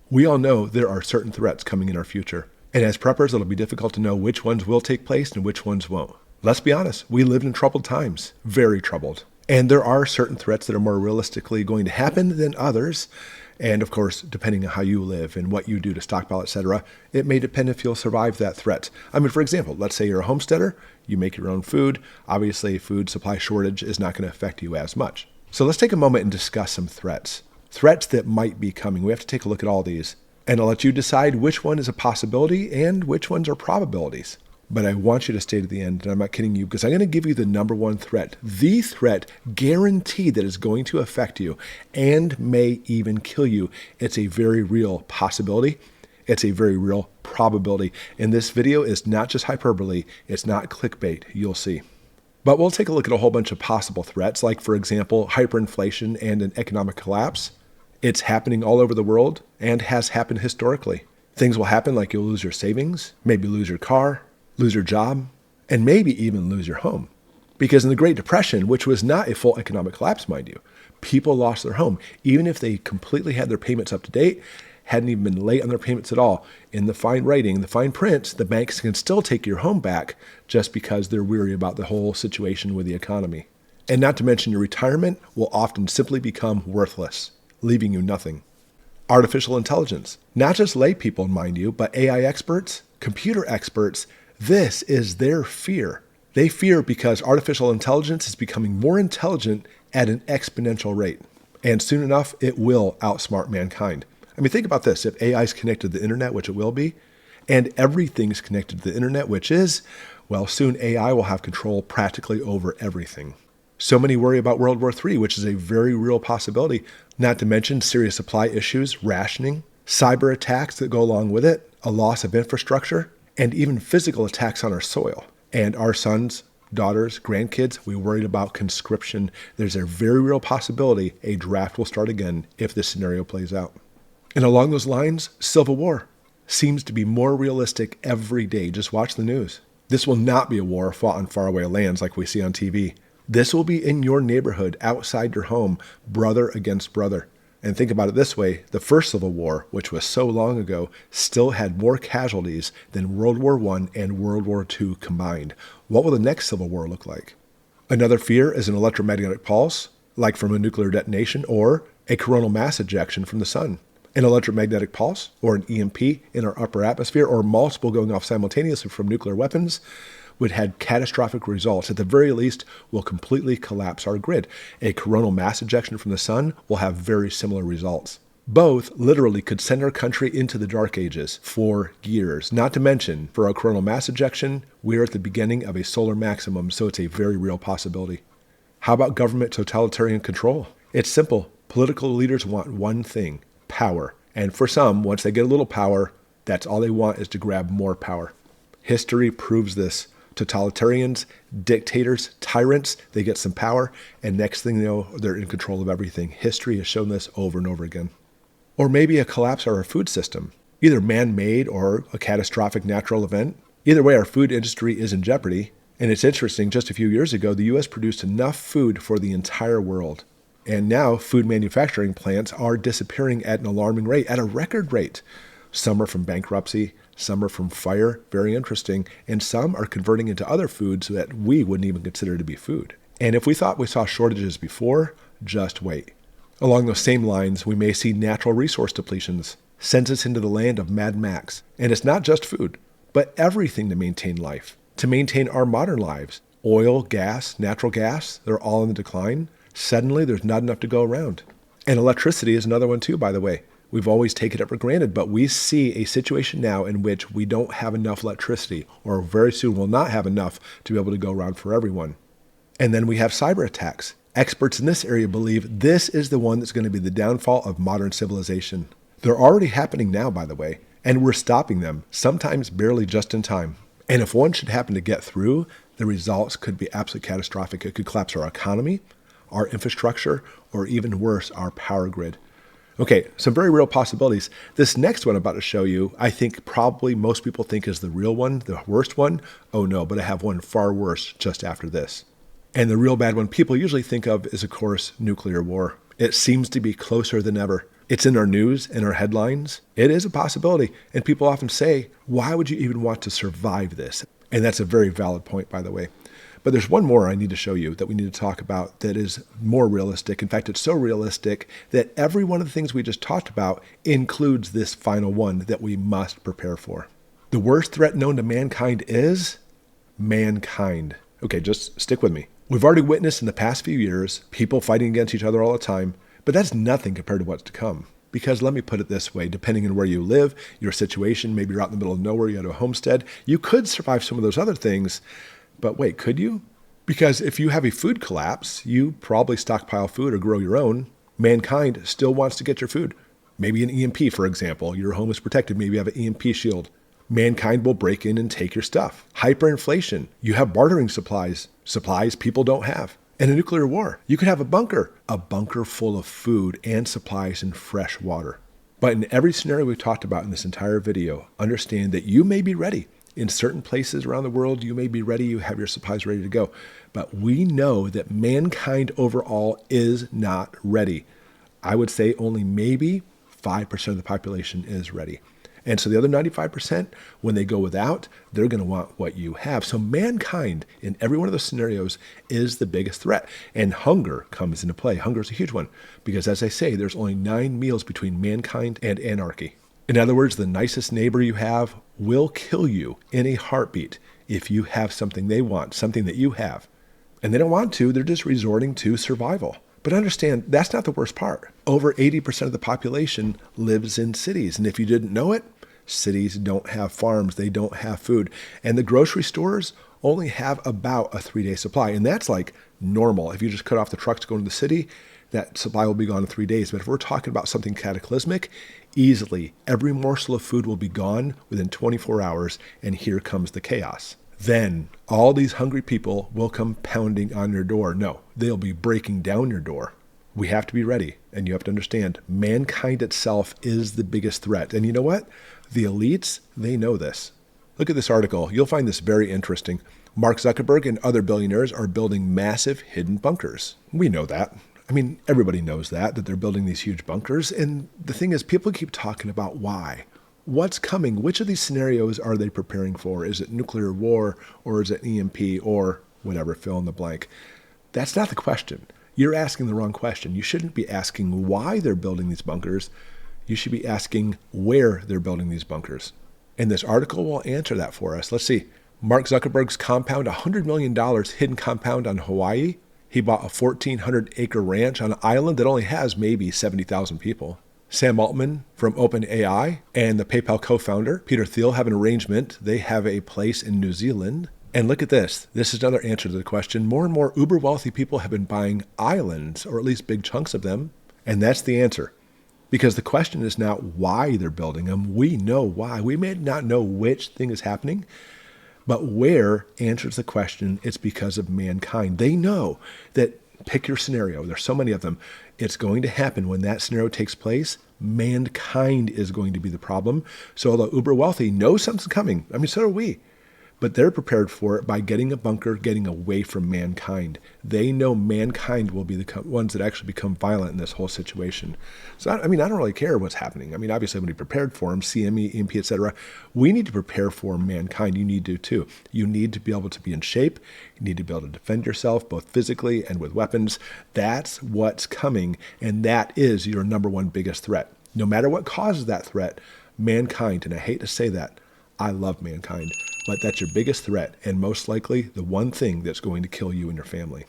We all know there are certain threats coming in our future. And as preppers, it'll be difficult to know which ones will take place and which ones won't. Let's be honest, we live in troubled times, very troubled. And there are certain threats that are more realistically going to happen than others. And of course, depending on how you live and what you do to stockpile, etc., it may depend if you'll survive that threat. I mean, for example, let's say you're a homesteader, you make your own food. Obviously, food supply shortage is not going to affect you as much. So let's take a moment and discuss some threats. Threats that might be coming. We have to take a look at all these. And I'll let you decide which one is a possibility and which ones are probabilities. But I want you to stay to the end, and I'm not kidding you, because I'm going to give you the number one threat. The threat guaranteed that is going to affect you and may even kill you. It's a very real possibility. It's a very real probability. And this video is not just hyperbole. It's not clickbait. You'll see. But we'll take a look at a whole bunch of possible threats, like, for example, hyperinflation and an economic collapse. It's happening all over the world and has happened historically. Things will happen like you'll lose your savings, maybe lose your car, lose your job, and maybe even lose your home. Because in the Great Depression, which was not a full economic collapse, mind you, people lost their home. Even if they completely had their payments up to date, hadn't even been late on their payments at all. In the fine writing, the fine print, the banks can still take your home back just because they're weary about the whole situation with the economy. And not to mention your retirement will often simply become worthless, leaving you nothing. Artificial intelligence, not just lay people, mind you, but AI experts, computer experts, this is their fear. They fear because artificial intelligence is becoming more intelligent at an exponential rate. And soon enough, it will outsmart mankind. I mean, think about this. If AI is connected to the internet, which it will be, and everything's connected to the internet, which is, well, soon AI will have control practically over everything. So many worry about World War III, which is a very real possibility, not to mention serious supply issues, rationing, cyber attacks that go along with it, a loss of infrastructure, and even physical attacks on our soil. And our sons, daughters, grandkids, we worried about conscription. There's a very real possibility a draft will start again if this scenario plays out. And along those lines, civil war seems to be more realistic every day. Just watch the news. This will not be a war fought on faraway lands like we see on TV. This will be in your neighborhood, outside your home, brother against brother. And think about it this way, the first Civil War, which was so long ago, still had more casualties than World War I and World War II combined. What will the next Civil War look like? Another fear is an electromagnetic pulse, like from a nuclear detonation, or a coronal mass ejection from the sun. An electromagnetic pulse, or an EMP in our upper atmosphere, or multiple going off simultaneously from nuclear weapons, would have catastrophic results. At the very least, will completely collapse our grid. A coronal mass ejection from the sun will have very similar results. Both literally could send our country into the dark ages for years. Not to mention, for a coronal mass ejection, we're at the beginning of a solar maximum, so it's a very real possibility. How about government totalitarian control? It's simple. Political leaders want one thing, power. And for some, once they get a little power, that's all they want is to grab more power. History proves this. Totalitarians, dictators, tyrants, they get some power, and next thing you know, they're in control of everything. History has shown this over and over again. Or maybe a collapse of our food system, either man-made or a catastrophic natural event. Either way, our food industry is in jeopardy. And it's interesting, just a few years ago, the U.S. produced enough food for the entire world. And now food manufacturing plants are disappearing at an alarming rate, at a record rate. Some are from bankruptcy, some are from fire, very interesting, and some are converting into other foods that we wouldn't even consider to be food. And if we thought we saw shortages before, just wait. Along those same lines, we may see natural resource depletions, sends us into the land of Mad Max. And it's not just food, but everything to maintain life, to maintain our modern lives. Oil, gas, natural gas, they're all in the decline. Suddenly, there's not enough to go around. And electricity is another one too, by the way. We've always taken it for granted, but we see a situation now in which we don't have enough electricity, or very soon will not have enough to be able to go around for everyone. And then we have cyber attacks. Experts in this area believe this is the one that's going to be the downfall of modern civilization. They're already happening now, by the way, and we're stopping them, sometimes barely just in time. And if one should happen to get through, the results could be absolutely catastrophic. It could collapse our economy, our infrastructure, or even worse, our power grid. Okay, some very real possibilities. This next one I'm about to show you, I think probably most people think is the real one, the worst one. Oh no, but I have one far worse just after this. And the real bad one people usually think of is, of course, nuclear war. It seems to be closer than ever. It's in our news and our headlines. It is a possibility. And people often say, why would you even want to survive this? And that's a very valid point, by the way. But there's one more I need to show you that we need to talk about that is more realistic. In fact, it's so realistic that every one of the things we just talked about includes this final one that we must prepare for. The worst threat known to mankind is mankind. Okay, just stick with me. We've already witnessed in the past few years people fighting against each other all the time, but that's nothing compared to what's to come. Because let me put it this way, depending on where you live, your situation, maybe you're out in the middle of nowhere, you have a homestead, you could survive some of those other things. But wait, could you? Because if you have a food collapse, you probably stockpile food or grow your own. Mankind still wants to get your food. Maybe an EMP, for example. Your home is protected. Maybe you have an EMP shield. Mankind will break in and take your stuff. Hyperinflation. You have bartering supplies people don't have. And a nuclear war. You could have a bunker full of food and supplies and fresh water. But in every scenario we've talked about in this entire video, understand that you may be ready. In certain places around the world, you may be ready, you have your supplies ready to go. But we know that mankind overall is not ready. I would say only maybe 5% of the population is ready. And so the other 95%, when they go without, they're going to want what you have. So mankind, in every one of those scenarios, is the biggest threat. And hunger comes into play. Hunger is a huge one. Because as I say, there's only 9 meals between mankind and anarchy. In other words, the nicest neighbor you have will kill you in a heartbeat if you have something they want, something that you have. And they don't want to, they're just resorting to survival. But understand, that's not the worst part. Over 80% of the population lives in cities. And if you didn't know it, cities don't have farms, they don't have food. And the grocery stores only have about a 3-day supply. And that's like normal. If you just cut off the trucks to go into the city, that supply will be gone in 3 days. But if we're talking about something cataclysmic, easily every morsel of food will be gone within 24 hours, and here comes the chaos. Then all these hungry people will come pounding on your door. No, they'll be breaking down your door. We have to be ready, and you have to understand, mankind itself is the biggest threat. And you know what? The elites, they know this. Look at this article. You'll find this very interesting. Mark Zuckerberg and other billionaires are building massive hidden bunkers. We know that. I mean, everybody knows that they're building these huge bunkers. And the thing is, people keep talking about why. What's coming? Which of these scenarios are they preparing for? Is it nuclear war, or is it EMP, or whatever, fill in the blank? That's not the question. You're asking the wrong question. You shouldn't be asking why they're building these bunkers. You should be asking where they're building these bunkers. And this article will answer that for us. Let's see. Mark Zuckerberg's compound, $100 million hidden compound on Hawaii. He bought a 1,400-acre ranch on an island that only has maybe 70,000 people. Sam Altman from OpenAI and the PayPal co-founder, Peter Thiel, have an arrangement. They have a place in New Zealand. And look at this. This is another answer to the question. More and more uber wealthy people have been buying islands, or at least big chunks of them. And that's the answer. Because the question is not why they're building them. We know why. We may not know which thing is happening, but where answers the question. It's because of mankind. They know that, pick your scenario. There's so many of them. It's going to happen when that scenario takes place. Mankind is going to be the problem. So the uber wealthy know something's coming. I mean, so do we. But they're prepared for it by getting a bunker, getting away from mankind. They know mankind will be the ones that actually become violent in this whole situation. So, I don't really care what's happening. I mean, obviously, when you prepared for them, CME, EMP, etc., we need to prepare for mankind. You need to, too. You need to be able to be in shape. You need to be able to defend yourself, both physically and with weapons. That's what's coming, and that is your number one biggest threat. No matter what causes that threat, mankind, and I hate to say that, I love mankind, but that's your biggest threat, and most likely the one thing that's going to kill you and your family.